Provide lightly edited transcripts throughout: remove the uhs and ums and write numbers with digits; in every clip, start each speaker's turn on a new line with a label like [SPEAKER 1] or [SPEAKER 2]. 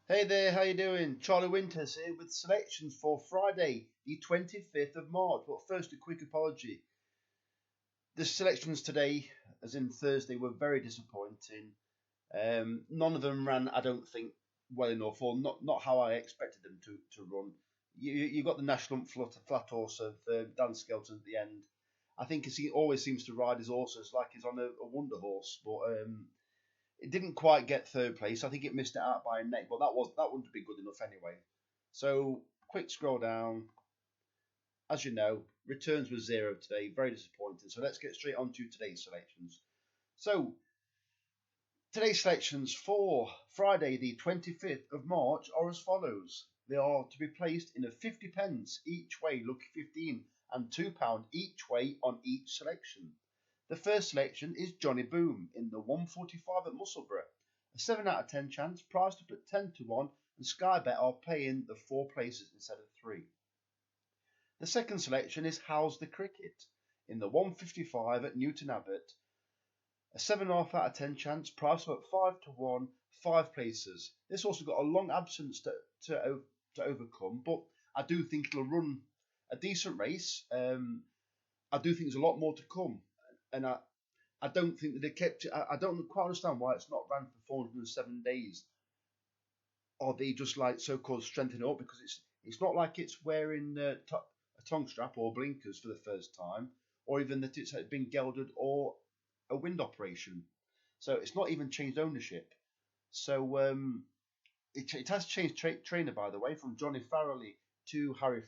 [SPEAKER 1] Hey there, how you doing? Charlie Winters here with selections for Friday, the 25th of March. But first, a quick apology. The selections today, as in Thursday, were very disappointing. None of them ran, I don't think, well enough, or not how I expected them to run. You got the national flat horse of Dan Skelton at the end. I think he always seems to ride his horses like he's on a wonder horse, but it didn't quite get third place. I think it missed it out by a neck, but that wouldn't be good enough anyway. So quick scroll down. As you know, returns were zero today. Very disappointing. So let's get straight on to today's selections. So today's selections for Friday, the 25th of March, are as follows. They are to be placed in a 50 pence each way, lucky 15, and £2 each way on each selection. The first selection is Johnny Boom in the 145 at Musselburgh. A 7 out of 10 chance, priced up at 10 to 1, and Skybet are paying the 4 places instead of 3. The second selection is How's the Cricket in the 155 at Newton Abbot. A 7.5 out of 10 chance, priced up at 5 to 1, 5 places. This also got a long absence to overcome, but I do think it'll run a decent race. I do think there's a lot more to come, and I don't think that they kept it. I don't quite understand why it's not ran for 407 days. Or they just like so-called strengthen it up, because it's not like it's wearing a tongue strap or blinkers for the first time, or even that it's been gelded or a wind operation. So it's not even changed ownership. So it has changed trainer, by the way, from Johnny Farrelly to Harry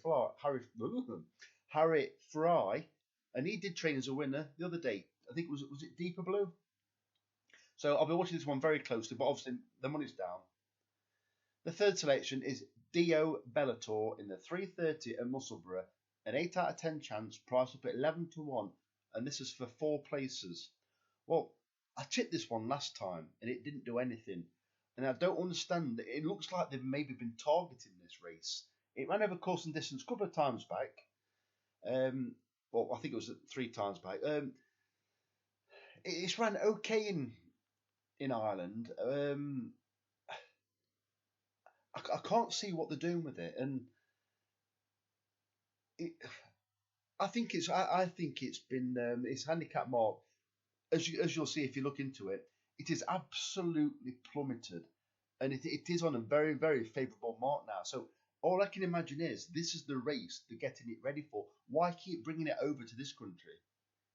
[SPEAKER 1] Fry, and he did train as a winner the other day. I think was it Deeper Blue. So I'll be watching this one very closely, but obviously the money's down. The third selection is Dio Bellator in the 330 at Musselburgh, an 8 out of 10 chance, priced up at 11 to 1, and this is for 4 places. Well, I tipped this one last time and it didn't do anything, and I don't understand. It looks like they've maybe been targeting this race. It ran over course and distance a couple of times back. Well, I think it was 3 times back. It's ran okay in Ireland. I can't see what they're doing with it, and it, I think it's been its handicap mark, as you'll see if you look into it. It is absolutely plummeted, and it is on a very, very favourable mark now. So all I can imagine is this is the race they're getting it ready for. Why keep bringing it over to this country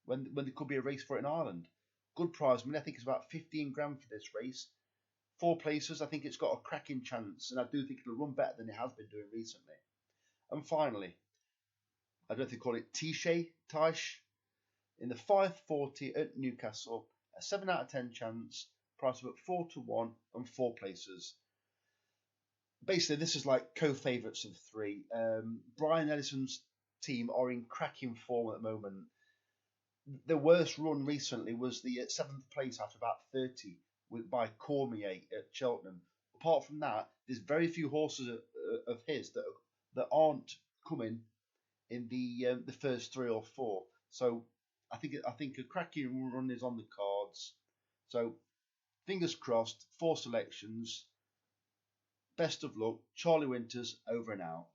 [SPEAKER 1] when there could be a race for it in Ireland? Good prize money. I think it's about 15 grand for this race. 4 places. I think it's got a cracking chance, and I do think it'll run better than it has been doing recently. And finally, I don't know if they call it Tiche in the 540 at Newcastle. A 7 out of 10 chance, price of at 4 to 1 and 4 places. Basically, this is like co-favourites of 3. Brian Ellison's team are in cracking form at the moment. The worst run recently was the 7th place after about 30 by Cormier at Cheltenham. Apart from that, there's very few horses of his that aren't coming in the first 3 or 4. So I think a cracking run is on the cards. So fingers crossed. 4 selections. Best of luck. Charlie Winters over and out.